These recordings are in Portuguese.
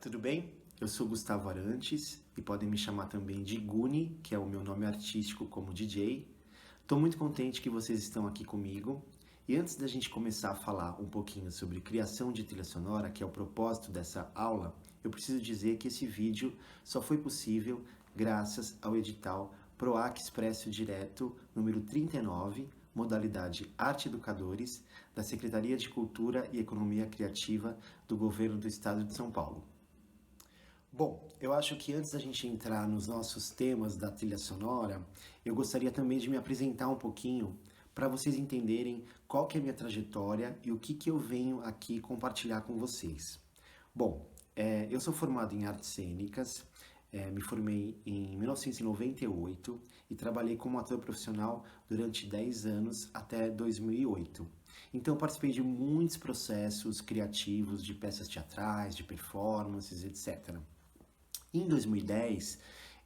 tudo bem? Eu sou Gustavo Arantes e podem me chamar também de Guni, que é o meu nome artístico como DJ. Estou muito contente que vocês estão aqui comigo. E antes da gente começar a falar um pouquinho sobre criação de trilha sonora, que é o propósito dessa aula, eu preciso dizer que esse vídeo só foi possível graças ao edital PROAC Expresso Direto número 39, modalidade Arte Educadores, da Secretaria de Cultura e Economia Criativa do Governo do Estado de São Paulo. Bom, eu acho que antes da gente entrar nos nossos temas da trilha sonora, eu gostaria também de me apresentar um pouquinho para vocês entenderem qual que é a minha trajetória e o que eu venho aqui compartilhar com vocês. Bom, eu sou formado em artes cênicas, me formei em 1998 e trabalhei como ator profissional durante 10 anos até 2008. Então eu participei de muitos processos criativos de peças teatrais, de performances, etc. Em 2010,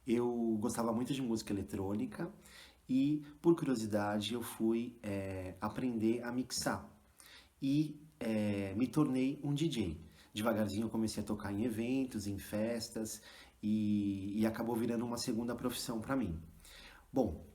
eu gostava muito de música eletrônica e, por curiosidade, eu fui aprender a mixar e me tornei um DJ. Devagarzinho eu comecei a tocar em eventos, em festas e acabou virando uma segunda profissão para mim. Bom,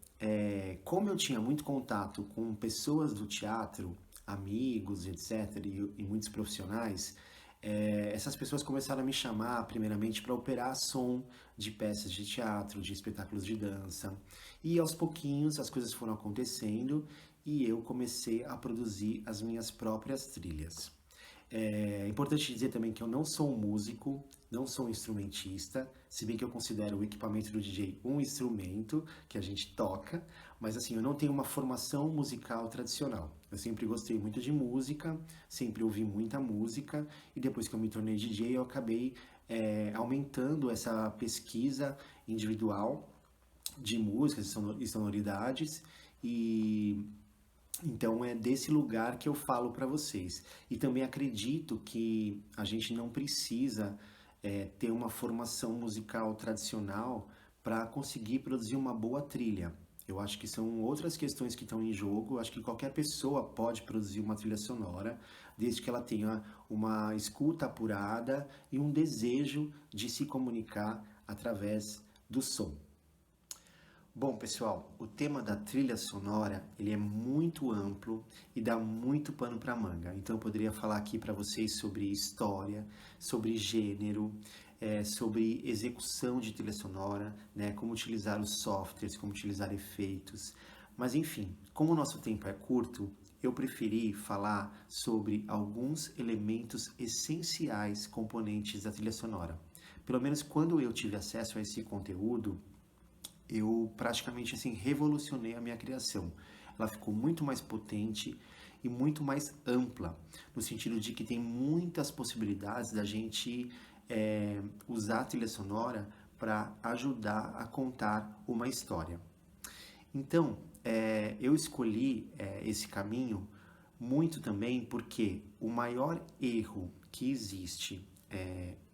como eu tinha muito contato com pessoas do teatro, amigos, etc., e muitos profissionais, essas pessoas começaram a me chamar primeiramente para operar som de peças de teatro, de espetáculos de dança, e aos pouquinhos as coisas foram acontecendo e eu comecei a produzir as minhas próprias trilhas. É importante dizer também que eu não sou um músico, não sou um instrumentista, se bem que eu considero o equipamento do DJ um instrumento que a gente toca, mas assim, eu não tenho uma formação musical tradicional. Eu sempre gostei muito de música, sempre ouvi muita música, e depois que eu me tornei DJ, eu acabei aumentando essa pesquisa individual de músicas e sonoridades, e então é desse lugar que eu falo para vocês. E também acredito que a gente não precisa ter uma formação musical tradicional para conseguir produzir uma boa trilha. Eu acho que são outras questões que estão em jogo. Eu acho que qualquer pessoa pode produzir uma trilha sonora, desde que ela tenha uma escuta apurada e um desejo de se comunicar através do som. Bom, pessoal, o tema da trilha sonora, ele é muito amplo e dá muito pano para manga. Então eu poderia falar aqui para vocês sobre história, sobre gênero, sobre execução de trilha sonora, né, como utilizar os softwares, como utilizar efeitos. Mas enfim, como o nosso tempo é curto, eu preferi falar sobre alguns elementos essenciais componentes da trilha sonora. Pelo menos quando eu tive acesso a esse conteúdo, eu praticamente assim revolucionei a minha criação. Ela ficou muito mais potente e muito mais ampla, no sentido de que tem muitas possibilidades da gente usar a trilha sonora para ajudar a contar uma história. Então, eu escolhi esse caminho muito também porque o maior erro que existe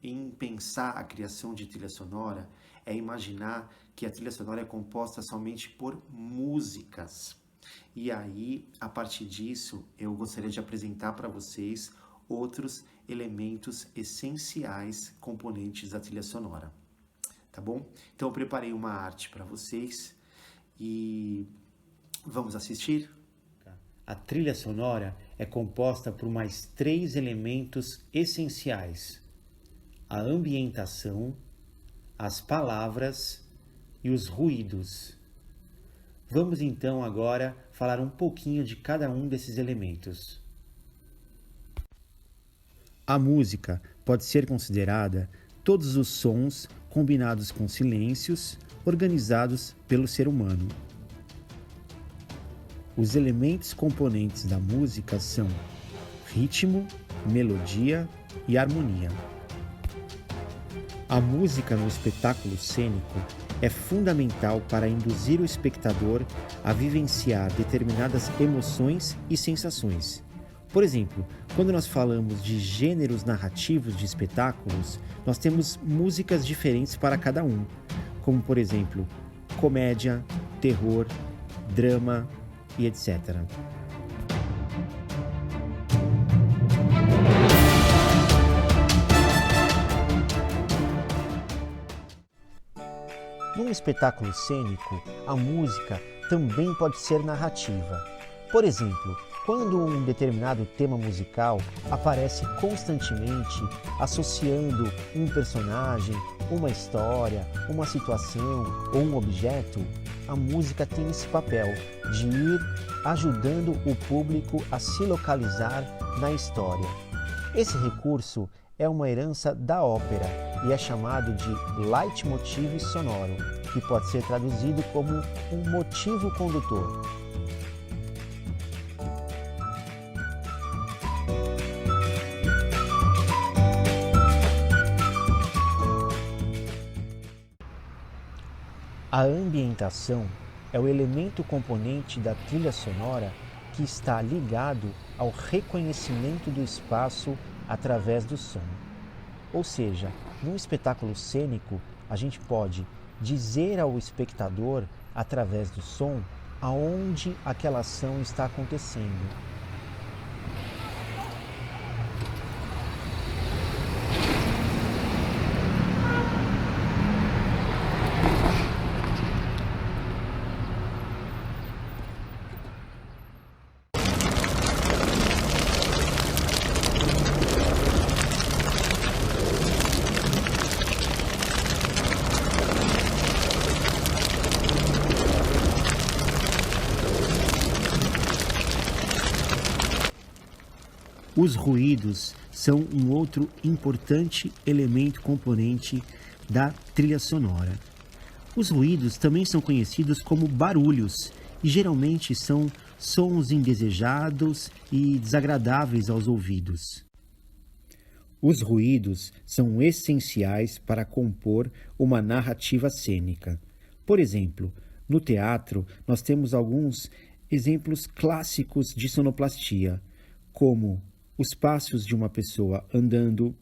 em pensar a criação de trilha sonora é imaginar que a trilha sonora é composta somente por músicas. E aí, a partir disso, eu gostaria de apresentar para vocês outros elementos essenciais componentes da trilha sonora. Tá bom? Então eu preparei uma arte para vocês e vamos assistir? A trilha sonora é composta por mais 3 elementos essenciais: a ambientação, as palavras e os ruídos. Vamos então agora falar um pouquinho de cada um desses elementos. A música pode ser considerada todos os sons combinados com silêncios organizados pelo ser humano. Os elementos componentes da música são ritmo, melodia e harmonia. A música no espetáculo cênico é fundamental para induzir o espectador a vivenciar determinadas emoções e sensações. Por exemplo, quando nós falamos de gêneros narrativos de espetáculos, nós temos músicas diferentes para cada um, como por exemplo, comédia, terror, drama e etc. Num espetáculo cênico, a música também pode ser narrativa. Por exemplo, quando um determinado tema musical aparece constantemente associando um personagem, uma história, uma situação ou um objeto, a música tem esse papel de ir ajudando o público a se localizar na história. Esse recurso é uma herança da ópera e é chamado de leitmotiv sonoro, que pode ser traduzido como um motivo condutor. A ambientação é o elemento componente da trilha sonora que está ligado ao reconhecimento do espaço através do som. Ou seja, num espetáculo cênico, a gente pode dizer ao espectador, através do som, aonde aquela ação está acontecendo. Os ruídos são um outro importante elemento componente da trilha sonora. Os ruídos também são conhecidos como barulhos e geralmente são sons indesejados e desagradáveis aos ouvidos. Os ruídos são essenciais para compor uma narrativa cênica. Por exemplo, no teatro, nós temos alguns exemplos clássicos de sonoplastia, como os passos de uma pessoa andando,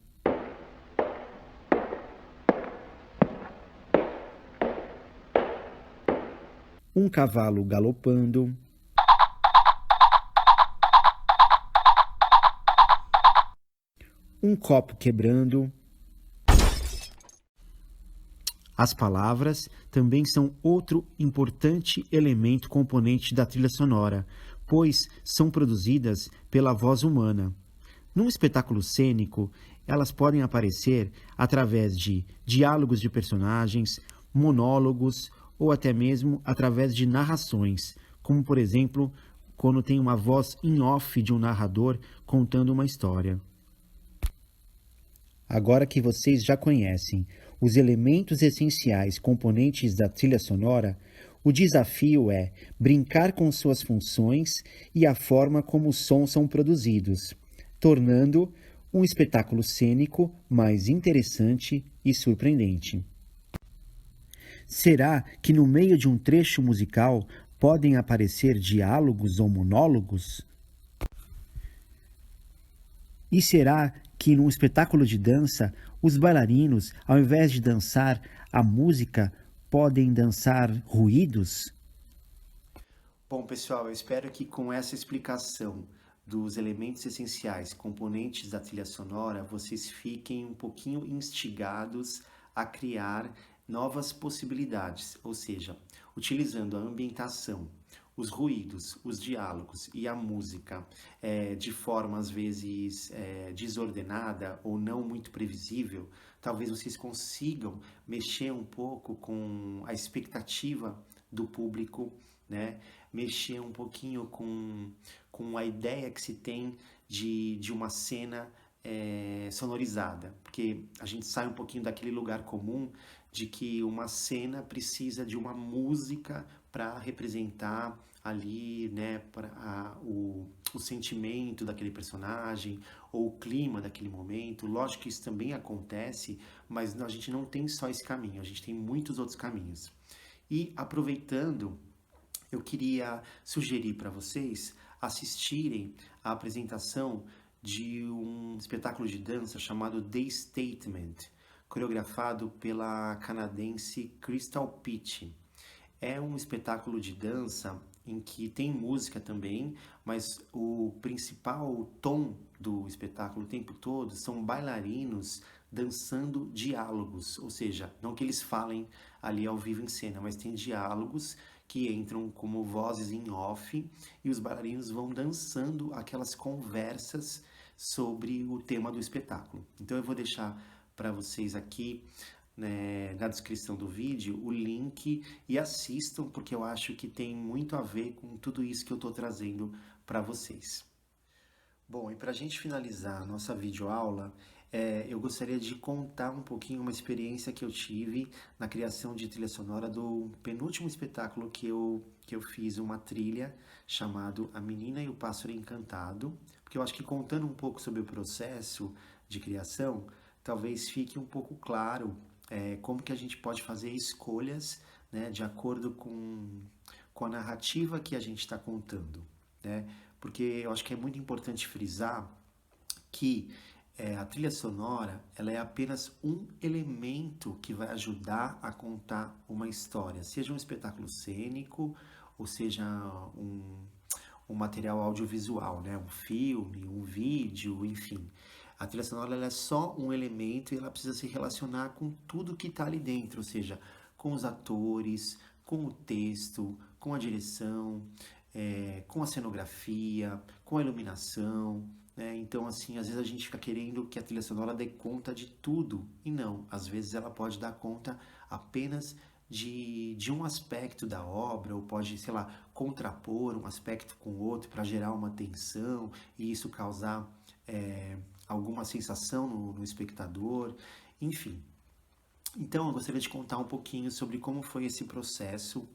um cavalo galopando, um copo quebrando. As palavras também são outro importante elemento componente da trilha sonora, pois são produzidas pela voz humana. Num espetáculo cênico, elas podem aparecer através de diálogos de personagens, monólogos ou até mesmo através de narrações, como por exemplo, quando tem uma voz em off de um narrador contando uma história. Agora que vocês já conhecem os elementos essenciais componentes da trilha sonora, o desafio é brincar com suas funções e a forma como os sons são produzidos, tornando um espetáculo cênico mais interessante e surpreendente. Será que no meio de um trecho musical podem aparecer diálogos ou monólogos? E será que num espetáculo de dança, os bailarinos, ao invés de dançar a música, podem dançar ruídos? Bom, pessoal, eu espero que com essa explicação dos elementos essenciais, componentes da trilha sonora, vocês fiquem um pouquinho instigados a criar novas possibilidades, ou seja, utilizando a ambientação, os ruídos, os diálogos e a música de forma às vezes desordenada ou não muito previsível, talvez vocês consigam mexer um pouco com a expectativa do público, né? Mexer um pouquinho com a ideia que se tem de uma cena sonorizada, porque a gente sai um pouquinho daquele lugar comum de que uma cena precisa de uma música para representar ali, né, o sentimento daquele personagem ou o clima daquele momento. Lógico que isso também acontece, mas a gente não tem só esse caminho, a gente tem muitos outros caminhos. E aproveitando, eu queria sugerir para vocês assistirem a apresentação de um espetáculo de dança chamado The Statement, coreografado pela canadense Crystal Pitch. É um espetáculo de dança em que tem música também, mas o principal tom do espetáculo o tempo todo são bailarinos dançando diálogos, ou seja, não que eles falem ali ao vivo em cena, mas tem diálogos que entram como vozes em off e os bailarinos vão dançando aquelas conversas sobre o tema do espetáculo. Então eu vou deixar para vocês aqui, né, na descrição do vídeo o link e assistam, porque eu acho que tem muito a ver com tudo isso que eu estou trazendo para vocês. Bom, e para a gente finalizar a nossa videoaula, eu gostaria de contar um pouquinho uma experiência que eu tive na criação de trilha sonora do penúltimo espetáculo que eu fiz, uma trilha chamado A Menina e o Pássaro Encantado, porque eu acho que contando um pouco sobre o processo de criação, talvez fique um pouco claro como que a gente pode fazer escolhas, né, de acordo com a narrativa que a gente está contando, né? Porque eu acho que é muito importante frisar que a trilha sonora ela é apenas um elemento que vai ajudar a contar uma história, seja um espetáculo cênico ou seja um material audiovisual, né? Um filme, um vídeo, enfim. A trilha sonora ela é só um elemento e ela precisa se relacionar com tudo que está ali dentro, ou seja, com os atores, com o texto, com a direção, com a cenografia, com a iluminação, né? Então, assim, às vezes a gente fica querendo que a trilha sonora dê conta de tudo, e não, às vezes ela pode dar conta apenas de um aspecto da obra, ou pode, sei lá, contrapor um aspecto com o outro para gerar uma tensão e isso causar alguma sensação no espectador, enfim. Então, eu gostaria de contar um pouquinho sobre como foi esse processo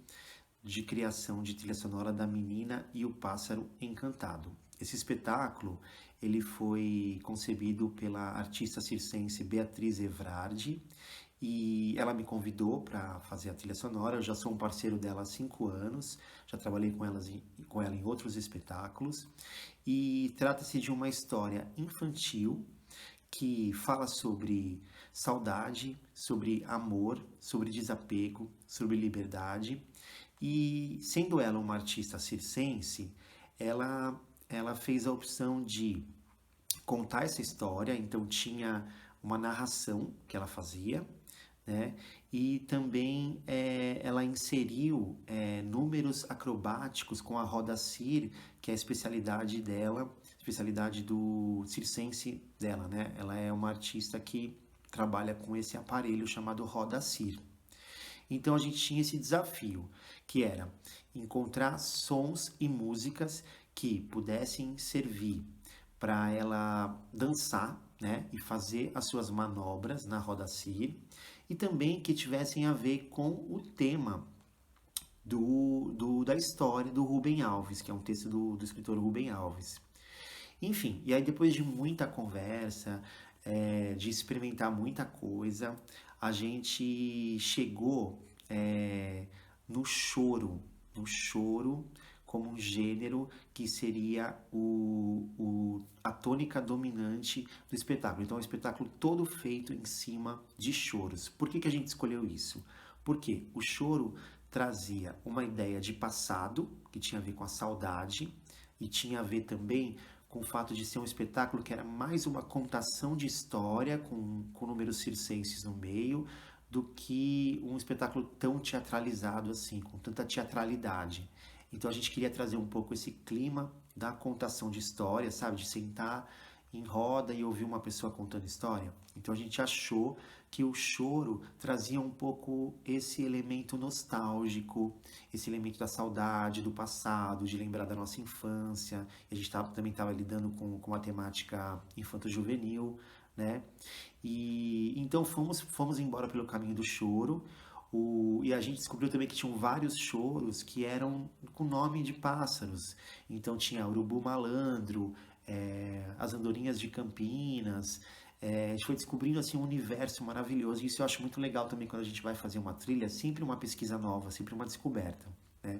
de criação de trilha sonora da Menina e o Pássaro Encantado. Esse espetáculo ele foi concebido pela artista circense Beatriz Evrardi e ela me convidou para fazer a trilha sonora. Eu já sou um parceiro dela há 5 anos, já trabalhei com ela em outros espetáculos e trata-se de uma história infantil que fala sobre saudade, sobre amor, sobre desapego, sobre liberdade. E sendo ela uma artista circense, ela fez a opção de contar essa história, então tinha uma narração que ela fazia, né? E também ela inseriu números acrobáticos com a roda cir, que é a especialidade dela, especialidade do circense dela, né? Ela é uma artista que trabalha com esse aparelho chamado roda cir. Então a gente tinha esse desafio, que era encontrar sons e músicas que pudessem servir para ela dançar, né, e fazer as suas manobras na roda cir, e também que tivessem a ver com o tema da história do Rubem Alves, que é um texto do escritor Rubem Alves. Enfim, e aí depois de muita conversa, de experimentar muita coisa, a gente chegou no choro como um gênero que seria a tônica dominante do espetáculo. Então, é um espetáculo todo feito em cima de choros. Por que a gente escolheu isso? Porque o choro trazia uma ideia de passado, que tinha a ver com a saudade, e tinha a ver também com o fato de ser um espetáculo que era mais uma contação de história, com números circenses no meio, do que um espetáculo tão teatralizado assim, com tanta teatralidade. Então a gente queria trazer um pouco esse clima da contação de história, sabe? De sentar em roda e ouvir uma pessoa contando história. Então a gente achou que o choro trazia um pouco esse elemento nostálgico, esse elemento da saudade, do passado, de lembrar da nossa infância. E a gente também estava lidando com a temática infanto-juvenil, né? E então fomos embora pelo caminho do choro. E a gente descobriu também que tinham vários choros que eram com nome de pássaros. Então tinha Urubu Malandro, as Andorinhas de Campinas. A gente foi descobrindo assim um universo maravilhoso. E isso eu acho muito legal também quando a gente vai fazer uma trilha, sempre uma pesquisa nova, sempre uma descoberta, né?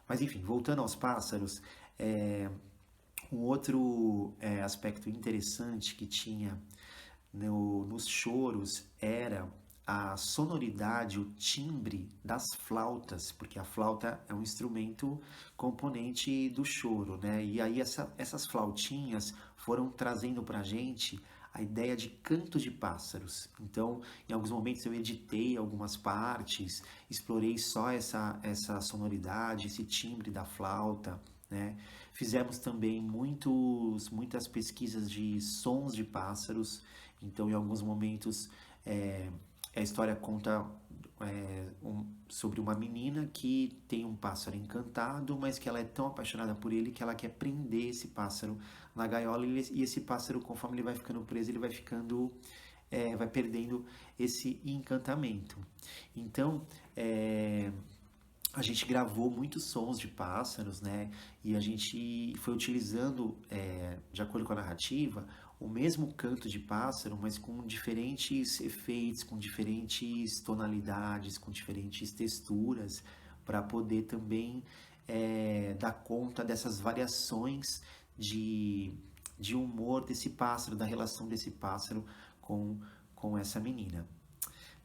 Mas enfim, voltando aos pássaros, um outro aspecto interessante que tinha nos choros era a sonoridade, o timbre das flautas, porque a flauta é um instrumento componente do choro, né? E aí essas flautinhas foram trazendo pra gente a ideia de canto de pássaros. Então, em alguns momentos eu editei algumas partes, explorei só essa sonoridade, esse timbre da flauta, né? Fizemos também muitas pesquisas de sons de pássaros, então em alguns momentos a história conta sobre uma menina que tem um pássaro encantado, mas que ela é tão apaixonada por ele que ela quer prender esse pássaro na gaiola, e esse pássaro, conforme ele vai ficando preso, ele vai ficando vai perdendo esse encantamento. Então, a gente gravou muitos sons de pássaros, né? E a gente foi utilizando, de acordo com a narrativa, o mesmo canto de pássaro, mas com diferentes efeitos, com diferentes tonalidades, com diferentes texturas, para poder também dar conta dessas variações de humor desse pássaro, da relação desse pássaro com essa menina.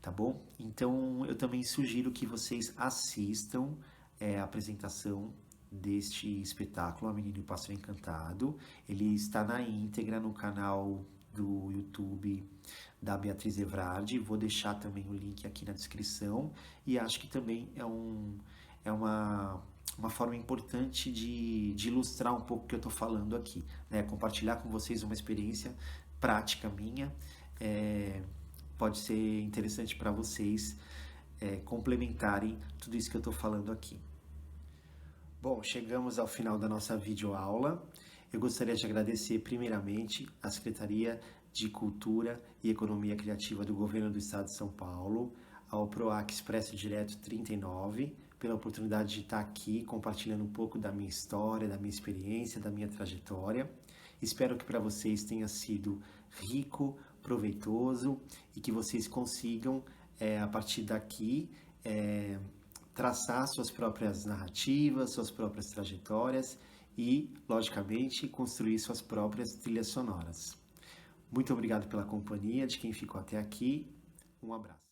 Tá bom? Então eu também sugiro que vocês assistam a apresentação deste espetáculo, A Menina e o Pássaro Encantado. Ele está na íntegra no canal do YouTube da Beatriz Evrard. Vou deixar também o link aqui na descrição, e acho que também é uma forma importante de ilustrar um pouco o que eu estou falando aqui, né? Compartilhar com vocês uma experiência prática minha. Pode ser interessante para vocês complementarem tudo isso que eu estou falando aqui. Bom, chegamos ao final da nossa videoaula. Eu gostaria de agradecer primeiramente à Secretaria de Cultura e Economia Criativa do Governo do Estado de São Paulo, ao PROAC Expresso Direto 39, pela oportunidade de estar aqui compartilhando um pouco da minha história, da minha experiência, da minha trajetória. Espero que para vocês tenha sido rico, proveitoso, e que vocês consigam, a partir daqui, traçar suas próprias narrativas, suas próprias trajetórias e, logicamente, construir suas próprias trilhas sonoras. Muito obrigado pela companhia de quem ficou até aqui. Um abraço.